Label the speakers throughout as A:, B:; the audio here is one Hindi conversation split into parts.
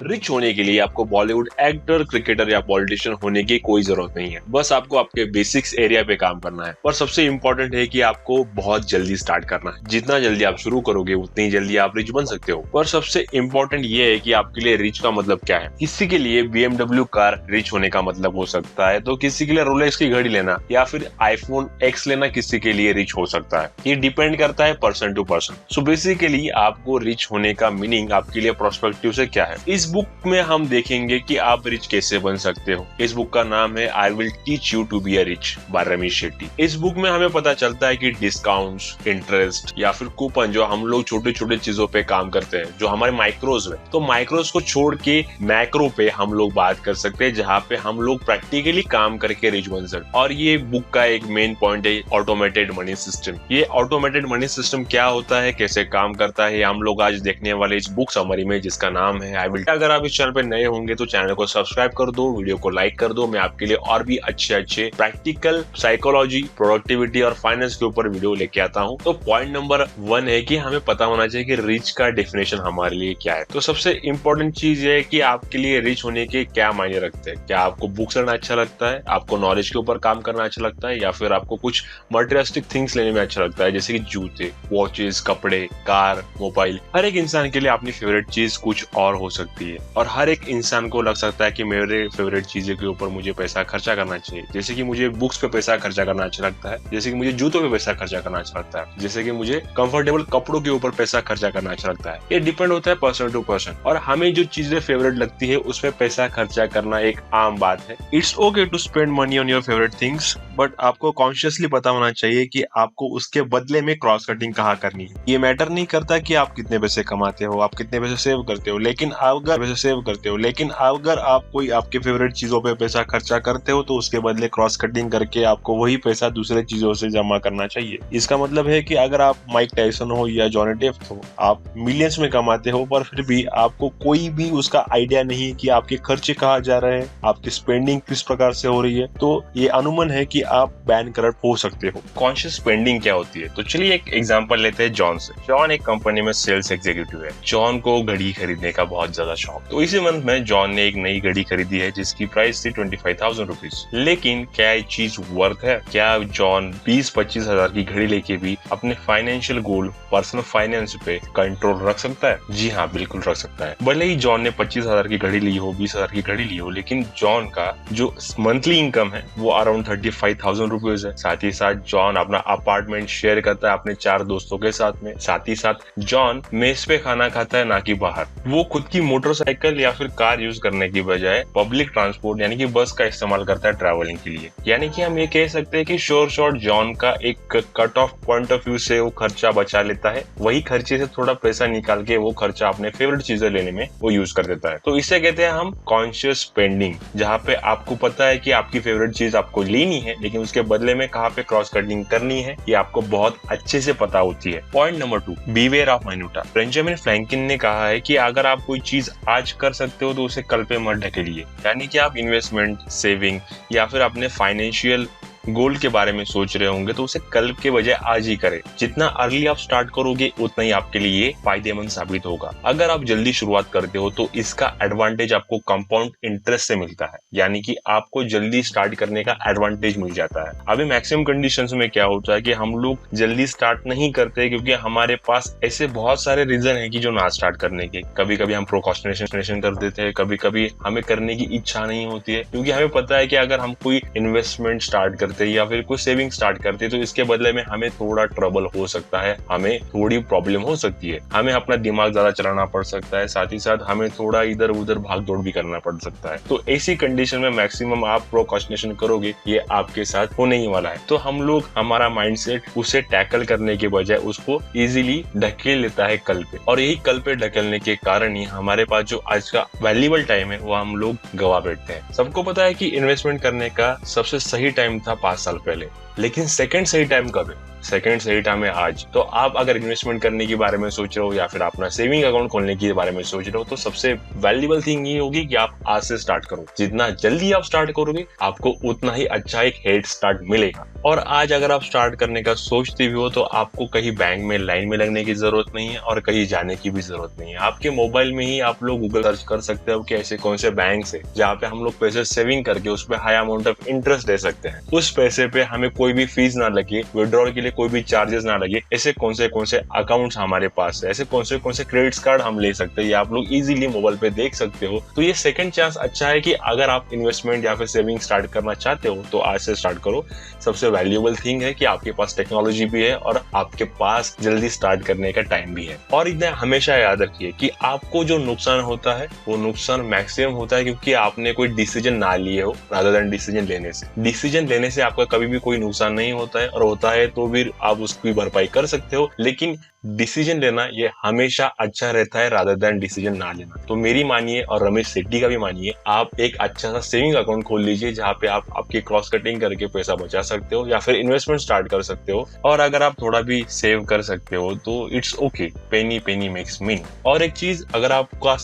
A: रिच होने के लिए आपको बॉलीवुड एक्टर, क्रिकेटर या पॉलिटिशियन होने की कोई जरूरत नहीं है। बस आपको आपके बेसिक्स एरिया पे काम करना है। और सबसे इम्पोर्टेंट है कि आपको बहुत जल्दी स्टार्ट करना है। जितना जल्दी आप शुरू करोगे उतनी जल्दी आप रिच बन सकते हो। और सबसे इम्पोर्टेंट ये है कि आपके लिए रिच का मतलब क्या है। किसी के लिए BMW कार रिच होने का मतलब हो सकता है, तो किसी के लिए रोलेक्स की घड़ी लेना या फिर iPhone X लेना किसी के लिए रिच हो सकता है। ये डिपेंड करता है person to person. So basically आपको रिच होने का मीनिंग आपके लिए प्रोस्पेक्टिव से क्या है, इस बुक में हम देखेंगे कि आप रिच कैसे बन सकते हो। इस बुक का नाम है I will teach you to be a rich by Ramesh Shetty. इस बुक में हमें पता चलता है कि डिस्काउंट्स, इंटरेस्ट या फिर कूपन जो हम लोग छोटे छोटे चीजों पे काम करते हैं, जो हमारे माइक्रोज में, तो माइक्रोज को छोड़ के मैक्रो पे हम लोग बात कर सकते हैं, जहाँ पे हम लोग प्रैक्टिकली काम करके रिच बन सकते। और ये बुक का एक मेन पॉइंट है ऑटोमेटेड मनी सिस्टम। ये ऑटोमेटेड मनी सिस्टम क्या होता है, कैसे काम करता है, हम लोग आज देखने वाले इस बुक समरी में, जिसका नाम है आई विल। अगर आप इस चैनल पे नए होंगे तो चैनल को सब्सक्राइब कर दो, वीडियो को लाइक कर दो। मैं आपके लिए और भी अच्छे प्रैक्टिकल साइकोलॉजी, प्रोडक्टिविटी और फाइनेंस के ऊपर वीडियो लेके आता हूँ। तो पॉइंट नंबर 1 है कि हमें पता होना चाहिए कि रिच का डेफिनेशन हमारे लिए क्या है। तो सबसे इंपॉर्टेंट चीज ये है कि आपके लिए रिच होने के क्या मायने रखते हैं। क्या आपको बुक्स पढ़ना अच्छा लगता है, आपको नॉलेज के ऊपर काम करना अच्छा लगता है, या फिर आपको कुछ मटेरियलिस्टिक थिंग्स लेने में अच्छा लगता है, जैसे कि जूते, वॉचेस, कपड़े, कार, मोबाइल। हर एक इंसान के लिए अपनी फेवरेट चीज कुछ और हो सकती है, और हर एक इंसान को लग सकता है कि मेरे फेवरेट चीजों के ऊपर मुझे पैसा खर्चा करना चाहिए। जैसे कि मुझे बुक्स पे पैसा खर्चा करना अच्छा लगता है, जैसे कि मुझे जूतों पे पैसा खर्चा करना अच्छा लगता है, जैसे कि मुझे कंफर्टेबल कपड़ों के ऊपर पैसा खर्चा करना अच्छा लगता है। ये डिपेंड होता है पर्सन टू पर्सन, और हमें जो चीजें फेवरेट लगती है उसमें पैसा खर्चा करना एक आम बात है। It's okay to spend money on your favourite things, but आपको कॉन्शियसली पता होना चाहिए कि आपको उसके बदले में क्रॉस कटिंग कहाँ करनी है। ये मैटर नहीं करता कि आप कितने पैसे कमाते हो, आप कितने पैसे सेव करते हो, लेकिन अगर आप कोई आपके फेवरेट चीजों पे पैसा खर्चा करते हो तो उसके बदले क्रॉस कटिंग करके आपको वही पैसा दूसरे चीजों से जमा करना चाहिए। इसका मतलब है कि अगर आप माइक टायसन हो या जॉनी डेप हो, आप मिलियंस में कमाते हो, पर फिर भी आपको कोई भी उसका आइडिया नहीं है कि आपके खर्चे कहाँ जा रहे हैं, आपकी स्पेंडिंग किस प्रकार से हो रही है, तो ये अनुमान है कि आप बैंकरप्ट हो सकते हो। कॉन्शियस स्पेंडिंग क्या होती है, तो चलिए एक एग्जांपल लेते हैं जॉन से। जॉन एक कंपनी में सेल्स एग्जीक्यूटिव है। जॉन को घड़ी खरीदने का बहुत ज्यादा शौक, तो इसी मंथ में जॉन ने एक नई घड़ी खरीदी है जिसकी प्राइस थी 25,000 रुपीज। लेकिन क्या ये चीज वर्थ है? क्या जॉन 20-25 हजार की घड़ी लेके भी अपने फाइनेंशियल गोल, पर्सनल फाइनेंस पे कंट्रोल रख सकता है? जी हाँ, बिल्कुल रख सकता है। भले ही जॉन ने 25 हजार की घड़ी ली हो, 20 हजार की घड़ी ली हो, लेकिन जॉन का जो मंथली इनकम है वो अराउंड 35,000 रुपीज है। साथ ही साथ जॉन अपना अपार्टमेंट शेयर करता है अपने 4 दोस्तों के साथ में। साथ ही साथ जॉन मेस पे खाना खाता है, ना कि बाहर। वो खुद की मोटरसाइकिल या फिर कार यूज करने की बजाय पब्लिक ट्रांसपोर्ट यानी कि बस का इस्तेमाल करता है ट्रैवलिंग के लिए। यानी कि हम ये कह सकते हैं कि शोर शॉर्ट जॉन का एक cut off point of view से वो खर्चा बचा लेता है, वही खर्चे से थोड़ा पैसा निकाल के वो खर्चा अपने फेवरेट चीजें लेने में वो यूज कर देता है। तो इसे कहते हैं हम कॉन्शियस स्पेंडिंग, जहाँ पे आपको पता है कि आपकी फेवरेट चीज आपको लेनी है, लेकिन उसके बदले में कहाँ पे क्रॉस कटिंग करनी है ये आपको बहुत अच्छे से पता होती है। Point number 2, beware of minutiae. Benjamin Franklin ने कहा है कि अगर आप कोई चीज आज कर सकते हो तो उसे कल पे मत ढकेलिए। यानी कि आप इन्वेस्टमेंट, सेविंग या फिर अपने फाइनेंशियल गोल के बारे में सोच रहे होंगे तो उसे कल के बजाय आज ही करें। जितना अर्ली आप स्टार्ट करोगे उतना ही आपके लिए फायदेमंद साबित होगा। अगर आप जल्दी शुरुआत करते हो तो इसका एडवांटेज आपको कंपाउंड इंटरेस्ट से मिलता है, यानी कि आपको जल्दी स्टार्ट करने का एडवांटेज मिल जाता है। अभी मैक्सिमम कंडीशंस में क्या होता है कि हम लोग जल्दी स्टार्ट नहीं करते क्योंकि हमारे पास ऐसे बहुत सारे रीजन है कि जो ना स्टार्ट करने के। कभी कभी हम प्रोक्रास्टिनेशन कर देते हैं, कभी कभी हमें करने की इच्छा नहीं होती है, क्योंकि हमें पता है कि अगर हम कोई इन्वेस्टमेंट स्टार्ट करते या फिर कोई सेविंग स्टार्ट करते तो इसके बदले में हमें थोड़ा ट्रबल हो सकता है, हमें थोड़ी प्रॉब्लम हो सकती है, हमें अपना दिमाग ज्यादा चलाना पड़ सकता है, साथ ही साथ हमें थोड़ा इधर उधर भाग दौड़ भी करना पड़ सकता है। तो ऐसी कंडीशन में मैक्सिमम आप प्रोक्रास्टिनेशन करोगे, ये आपके साथ होने ही वाला है। तो हम लोग, हमारा माइंडसेट उसे टैकल करने के बजाय उसको इजीली ढकेल लेता है कल पे, और यही कल पे ढकेलने के कारण ही हमारे पास जो आज का वैल्यूएबल टाइम है वो हम लोग गवा बैठते हैं। सबको पता है कि इन्वेस्टमेंट करने का सबसे सही टाइम था 5 साल पहले, लेकिन सेकंड सही टाइम कब है? सेकंड सही टाइम है आज। तो आप अगर इन्वेस्टमेंट करने के बारे में सोच रहे हो या फिर अपना सेविंग अकाउंट खोलने के बारे में सोच रहे हो, तो सबसे वैल्यूएबल थिंग ये होगी कि आप आज से स्टार्ट करो। जितना जल्दी आप स्टार्ट करोगे आपको उतना ही अच्छा एक हेड स्टार्ट मिलेगा। और आज अगर आप स्टार्ट करने का सोचते भी हो तो आपको कहीं बैंक में लाइन में लगने की जरूरत नहीं है और कहीं जाने की भी जरूरत नहीं है। आपके मोबाइल में ही आप लोग गूगल सर्च कर सकते हो कि ऐसे कौन से बैंक है जहाँ पे हम लोग पैसे सेविंग करके उस पर हाई अमाउंट ऑफ इंटरेस्ट दे सकते हैं। उस पैसे पे हमें कोई भी फीस ना लगे, विड्रॉल के लिए कोई भी चार्जेस ना लगे। ऐसे कौन से अकाउंट्स हमारे पास है, ऐसे कौन से क्रेडिट कार्ड हम ले सकते हैं, ये आप लोग इजीली मोबाइल पे देख सकते हो। तो ये सेकंड चांस अच्छा है कि अगर आप इन्वेस्टमेंट या फिर सेविंग स्टार्ट करना चाहते हो तो आज से स्टार्ट करो। सबसे वैल्यूएबल थिंग है कि आपके पास टेक्नोलॉजी भी है और आपके पास जल्दी स्टार्ट करने का टाइम भी है। और इतना हमेशा याद रखिए कि आपको जो नुकसान होता है वो नुकसान मैक्सिमम होता है क्योंकि आपने कोई डिसीजन ना लिए हो रादर देन डिसीजन लेने से। डिसीजन लेने से आपका कभी भी कोई नुकसान नहीं होता है, और होता है तो भी आप उसकी भरपाई कर सकते हो, लेकिन डिसीजन लेना ये हमेशा अच्छा रहता है रादर देन डिसीजन ना लेना। तो मेरी मानिए और रमेश सेट्टी का भी मानिए, आप एक अच्छा सा सेविंग अकाउंट खोल लीजिए जहाँ पे आप आपकी क्रॉस कटिंग करके पैसा बचा सकते हो या फिर इन्वेस्टमेंट स्टार्ट कर सकते हो। और अगर आप थोड़ा भी सेव कर सकते हो तो it's okay, Penney Penney makes money. और एक चीज अगर आपका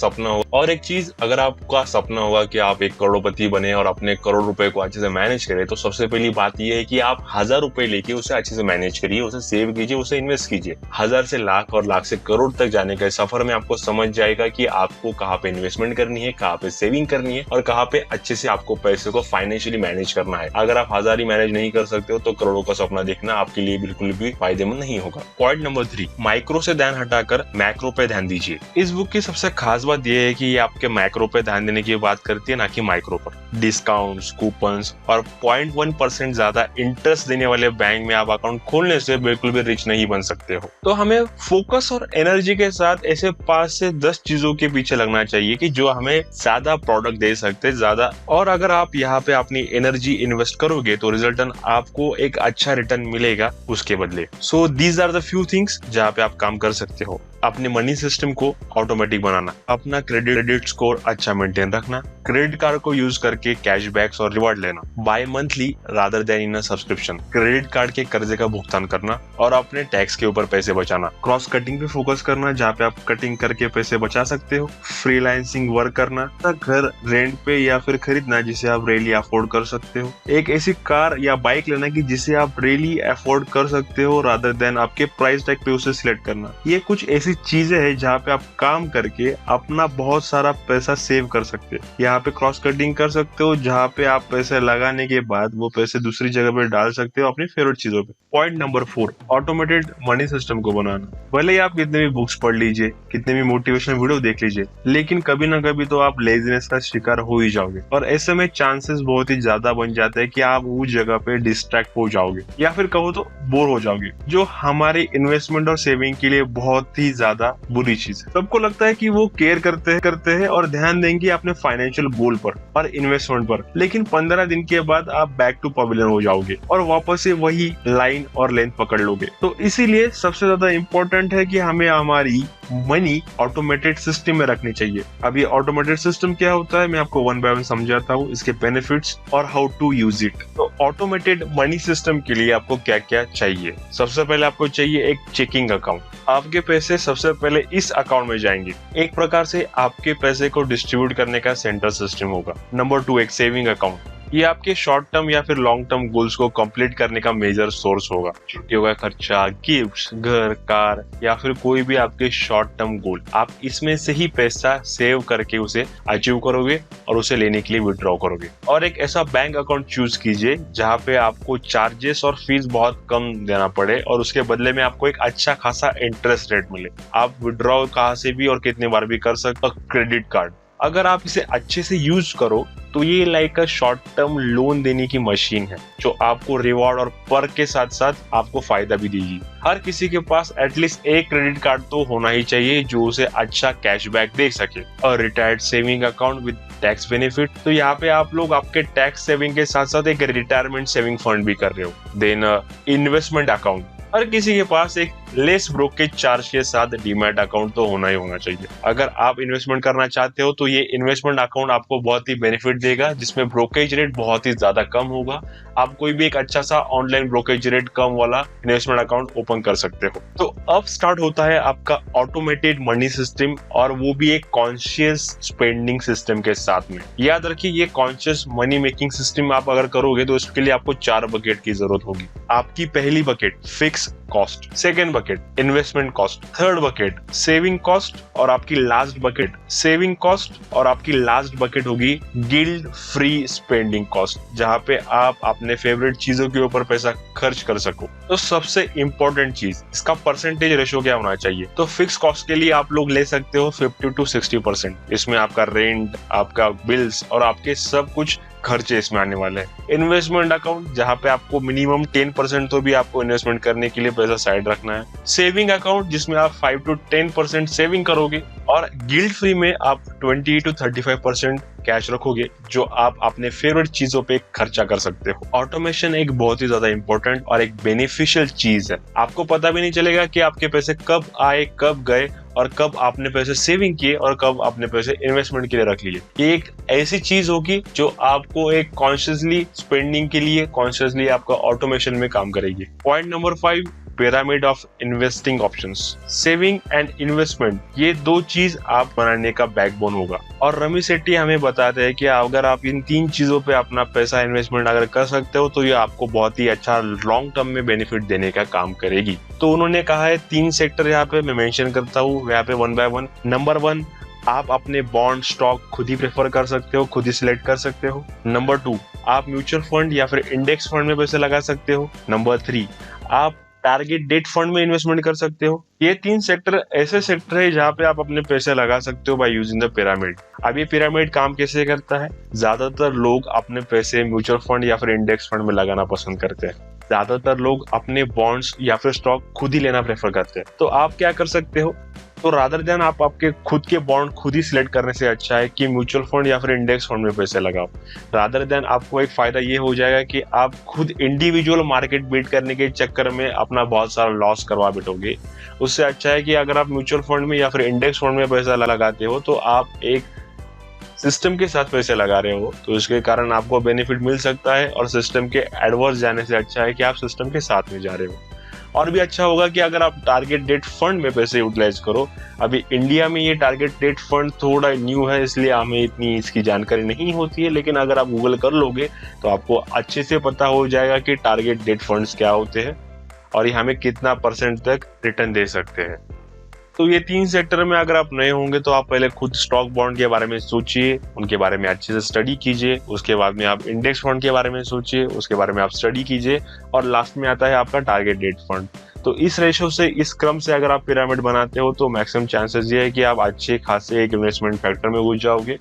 A: सपना होगा कि आप एक करोड़पति बने और अपने करोड़ रुपए को अच्छे से मैनेज करें, तो सबसे पहली बात यह है कि आप 1000 रुपए लेके उसे अच्छे से मैनेज करिए, उसे सेव कीजिए, उसे इन्वेस्ट कीजिए। 1000 से लाख और लाख से करोड़ तक जाने के सफर में आपको समझ जाएगा कि आपको कहाँ पे इन्वेस्टमेंट करनी है, कहाँ पे सेविंग करनी है और कहाँ पे अच्छे से आपको पैसे को फाइनेंशियली मैनेज करना है। अगर आप 1000 ही मैनेज नहीं कर सकते हो तो करोड़ों का सपना देखना आपके लिए बिल्कुल भी फायदेमंद नहीं होगा। पॉइंट नंबर 3, माइक्रो से ध्यान हटाकर मैक्रो पे ध्यान दीजिए। इस बुक की सबसे खास बात यह है कि ये आपके मैक्रो पे ध्यान देने की बात करती है, ना कि माइक्रो पर। डिस्काउंट्स, कूपन्स और 0.1% ज्यादा इंटरेस्ट देने वाले बैंक में आप अकाउंट खोलने से बिल्कुल भी रिच नहीं बन सकते हो। तो हमें फोकस और एनर्जी के साथ ऐसे 5 से 10 चीजों के पीछे लगना चाहिए कि जो हमें ज्यादा प्रोडक्ट दे सकते ज्यादा। और अगर आप यहाँ पे अपनी एनर्जी इन्वेस्ट करोगे तो रिजल्टन आपको एक अच्छा रिटर्न मिलेगा उसके बदले। So these are the few things जहाँ पे आप काम कर सकते हो। अपने मनी सिस्टम को ऑटोमेटिक बनाना, अपना क्रेडिट स्कोर अच्छा मेंटेन रखना, क्रेडिट कार्ड को यूज करके कैशबैक्स और रिवॉर्ड लेना, buy monthly rather than in a subscription, credit card के कर्जे का भुगतान करना और अपने टैक्स के ऊपर पैसे बचाना, क्रॉस कटिंग पे फोकस करना जहाँ पे आप कटिंग करके पैसे बचा सकते हो, फ्रीलांसिंग वर्क करना, घर रेंट पे या फिर खरीदना जिसे आप रियली अफोर्ड कर सकते हो, एक ऐसी कार या बाइक लेना कि जिसे आप रियली अफोर्ड कर सकते हो रादर देन आपके प्राइस टैग पे उसे सिलेक्ट करना। ये कुछ ऐसी चीजें हैं जहाँ पे आप काम करके अपना बहुत सारा पैसा सेव कर सकते हो। यहाँ पे क्रॉस कटिंग कर सकते हो जहाँ पे आप पैसे लगाने के बाद वो पैसे दूसरी जगह पे डाल सकते हो अपनी फेवरेट चीजों पे। Point number 4, automated money system को बनाना। भले ही आप कितने भी बुक्स पढ़ लीजिए, कितने भी मोटिवेशनल वीडियो देख लीजिए, लेकिन कभी ना कभी तो आप लेजीनेस का शिकार हो ही जाओगे और ऐसे में चांसेस बहुत ही ज्यादा बन जाते हैं कि आप उस जगह पे डिस्ट्रैक्ट हो जाओगे या फिर कहो तो बोर हो जाओगे, जो हमारी इन्वेस्टमेंट और सेविंग के लिए बहुत ही ज्यादा बुरी चीज है। सबको लगता है कि वो केयर करते हैं और ध्यान देंगे अपने फाइनेंशियल गोल पर और इन्वेस्टमेंट पर, लेकिन 15 दिन के बाद आप बैक टू पवेलियन हो जाओगे और वापस से वही लाइन और लेंथ पकड़ लोगे। तो इसीलिए सबसे ज्यादा इम्पोर्टेंट है कि हमें हमारी मनी ऑटोमेटेड सिस्टम में रखनी चाहिए। अब ये ऑटोमेटेड सिस्टम क्या होता है मैं आपको वन बाय वन समझाता हूँ, इसके बेनिफिट्स और हाउ टू यूज इट। तो ऑटोमेटेड मनी सिस्टम के लिए आपको क्या क्या चाहिए? सबसे पहले आपको चाहिए एक चेकिंग अकाउंट। आपके पैसे सबसे पहले इस अकाउंट में जाएंगे, एक प्रकार से आपके पैसे को डिस्ट्रीब्यूट करने का सेंट्रल सिस्टम होगा। नंबर 2, एक सेविंग अकाउंट। ये आपके शॉर्ट टर्म या फिर लॉन्ग टर्म गोल्स को कंप्लीट करने का मेजर सोर्स होगा। छुट्टियों का खर्चा, गिफ्ट्स, घर, कार या फिर कोई भी आपके शॉर्ट टर्म गोल, आप इसमें से ही पैसा सेव करके उसे अचीव करोगे और उसे लेने के लिए विड्रॉ करोगे। और एक ऐसा बैंक अकाउंट चूज कीजिए जहाँ पे आपको चार्जेस और फीस बहुत कम देना पड़े और उसके बदले में आपको एक अच्छा खासा इंटरेस्ट रेट मिले। आप विड्रॉ कहाँ से भी और कितने बार भी कर सकते हो। क्रेडिट कार्ड, अगर आप इसे अच्छे से यूज करो तो ये like a short term loan देने की मशीन है जो आपको रिवॉर्ड और पर्क के साथ साथ आपको फायदा भी देगी। हर किसी के पास एटलीस्ट एक क्रेडिट कार्ड तो होना ही चाहिए जो उसे अच्छा कैशबैक दे सके। और retired saving account with tax benefit, तो यहाँ पे आप लोग आपके टैक्स सेविंग के साथ साथ एक रिटायरमेंट सेविंग फंड भी कर रहे हो। देन इन्वेस्टमेंट अकाउंट, हर किसी के पास एक लेस ब्रोकेज चार्ज के साथ डीमैट अकाउंट तो होना ही होना चाहिए। अगर आप इन्वेस्टमेंट करना चाहते हो तो ये इन्वेस्टमेंट अकाउंट आपको बहुत ही बेनिफिट देगा, जिसमें ब्रोकेज रेट बहुत ही ज्यादा कम होगा। आप कोई भी एक अच्छा सा ऑनलाइन ब्रोकेज रेट कम वाला इन्वेस्टमेंट अकाउंट ओपन कर सकते हो। तो अब स्टार्ट होता है आपका ऑटोमेटेड मनी सिस्टम, और वो भी एक कॉन्शियस स्पेंडिंग सिस्टम के साथ में। याद रखिए, ये कॉन्शियस मनी मेकिंग सिस्टम आप अगर करोगे तो इसके लिए आपको 4 बकेट की जरूरत होगी। आपकी पहली bucket fix cost, second bucket investment cost, third bucket saving cost, और आपकी लास्ट बकेट सेविंग कॉस्ट और आपकी लास्ट बकेट होगी गिल्ट फ्री स्पेंडिंग कॉस्ट, जहां पे आप अपने फेवरेट चीजों के ऊपर पैसा खर्च कर सको। तो सबसे इंपॉर्टेंट चीज, इसका परसेंटेज रेशियो क्या होना चाहिए। तो फिक्स कॉस्ट के लिए आप लोग ले सकते हो 50 to 60%। इसमें आपका रेंट, आपका बिल्स और आपके सब कुछ खर्चे इसमें आने वाले हैं। इन्वेस्टमेंट अकाउंट, जहां पे आपको मिनिमम 10% तो भी आपको इन्वेस्टमेंट करने के लिए पैसा साइड रखना है। सेविंग अकाउंट, जिसमें आप 5 to 10% सेविंग करोगे, और गिल्ट फ्री में आप 20 to 35% कैश रखोगे, जो आप अपने फेवरेट चीजों पे खर्चा कर सकते हो। ऑटोमेशन एक बहुत ही ज्यादा इंपॉर्टेंट और एक बेनिफिशियल चीज है। आपको पता भी नहीं चलेगा कि आपके पैसे कब आए, कब गए, और कब आपने पैसे सेविंग किए और कब आपने पैसे इन्वेस्टमेंट के लिए रख लिए। ये एक ऐसी चीज होगी जो आपको एक कॉन्शियसली स्पेंडिंग के लिए, कॉन्शियसली आपका ऑटोमेशन में काम करेगी। Point number 5, pyramid of investing options. Saving and investment, ये 2 चीज आप बनाने का बैकबोन होगा। और रमी सेट्टी हमें बताते हैं कि अगर आप इन 3 चीजों पे अपना पैसा इन्वेस्टमेंट अगर कर सकते हो तो ये आपको बहुत ही अच्छा लॉन्ग टर्म में बेनिफिट देने का काम करेगी। तो उन्होंने कहा है 3 सेक्टर यहाँ पे मैं मेंशन करता हूँ यहाँ पे 1 by 1। नंबर 1, आप अपने बॉन्ड स्टॉक खुद ही प्रेफर कर सकते हो, खुद ही सिलेक्ट कर सकते हो। नंबर 2, आप म्यूचुअल फंड या फिर इंडेक्स फंड में पैसे लगा सकते हो। नंबर 3, आप टारगेट डेट फंड में इन्वेस्टमेंट कर सकते हो। ये 3 सेक्टर ऐसे सेक्टर है जहाँ पे आप अपने पैसे लगा सकते हो बाय यूजिंग द पिरामिड। अब ये पिरामिड काम कैसे करता है। ज्यादातर लोग अपने पैसे म्यूचुअल फंड या फिर इंडेक्स फंड में लगाना पसंद करते हैं। ज्यादातर लोग अपने बॉन्ड्स या फिर स्टॉक खुद ही लेना प्रेफर करते हैं। तो आप क्या कर सकते हो, तो रादर देन आप आपके खुद के बॉन्ड खुद ही सिलेक्ट करने से अच्छा है कि म्यूचुअल फंड या फिर इंडेक्स फंड में पैसे लगाओ। रादर देन आपको एक फायदा ये हो जाएगा कि आप खुद इंडिविजुअल मार्केट बीट करने के चक्कर में अपना बहुत सारा लॉस करवा बैठोगे। उससे अच्छा है कि अगर आप म्यूचुअल फंड में या फिर इंडेक्स फंड में पैसा लगाते हो तो आप एक सिस्टम के साथ पैसे लगा रहे हो, तो इसके कारण आपको बेनिफिट मिल सकता है। और सिस्टम के एडवर्स जाने से अच्छा है कि आप सिस्टम के साथ में जा रहे हो। और भी अच्छा होगा कि अगर आप टारगेट डेट फंड में पैसे यूटिलाइज करो। अभी इंडिया में ये टारगेट डेट फंड थोड़ा न्यू है, इसलिए हमें इतनी इसकी जानकारी नहीं होती है, लेकिन अगर आप गूगल कर लोगे तो आपको अच्छे से पता हो जाएगा कि टारगेट डेट फंड्स क्या होते हैं और ये हमें कितना % तक रिटर्न दे सकते हैं। तो ये 3 सेक्टर में अगर आप नए होंगे तो आप पहले खुद स्टॉक बॉन्ड के बारे में सोचिए, उनके बारे में अच्छे से स्टडी कीजिए। उसके बाद में आप इंडेक्स फंड के बारे में सोचिए, उसके बारे में आप स्टडी कीजिए, और लास्ट में आता है आपका टारगेट डेट फंड। तो इस रेशो से, इस क्रम से अगर आप पिरामिड बनाते हो तो मैक्सिमम चांसेस ये है कि आप अच्छे खासे एक इन्वेस्टमेंट फैक्टर में घुस जाओगे,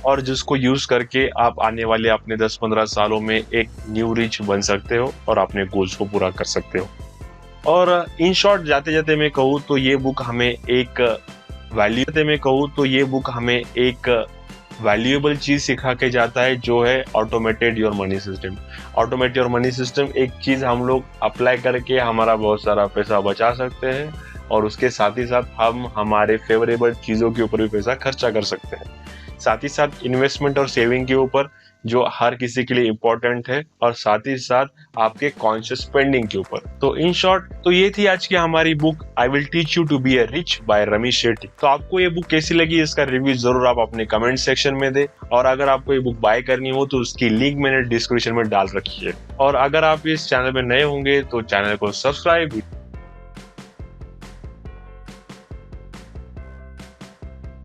A: और जिसको यूज करके आप आने वाले अपने 10-15 सालों में एक न्यू रिच बन सकते हो और अपने गोल्स को पूरा कर सकते हो। और इन शॉर्ट जाते जाते मैं कहूँ तो ये बुक हमें एक वैल्यूएबल चीज सिखा के जाता है, जो है automated your money system. Automate your money system एक चीज हम लोग अप्लाई करके हमारा बहुत सारा पैसा बचा सकते हैं, और उसके साथ ही साथ हम हमारे फेवरेबल चीजों के ऊपर भी पैसा खर्चा कर सकते हैं। साथ ही साथ इन्वेस्टमेंट और सेविंग के ऊपर, जो हर किसी के लिए इम्पोर्टेंट है, और साथ ही साथ आपके कॉन्शियस स्पेंडिंग के ऊपर। तो इन शॉर्ट तो ये थी आज की हमारी book I will teach you to be a rich by Ramit Sethi. तो आपको ये बुक कैसी लगी, इसका रिव्यू जरूर आप अपने कमेंट सेक्शन में दे, और अगर आपको ये बुक बाय करनी हो तो उसकी लिंक मैंने डिस्क्रिप्शन में डाल रखी है। और अगर आप इस चैनल में नए होंगे तो चैनल को सब्सक्राइब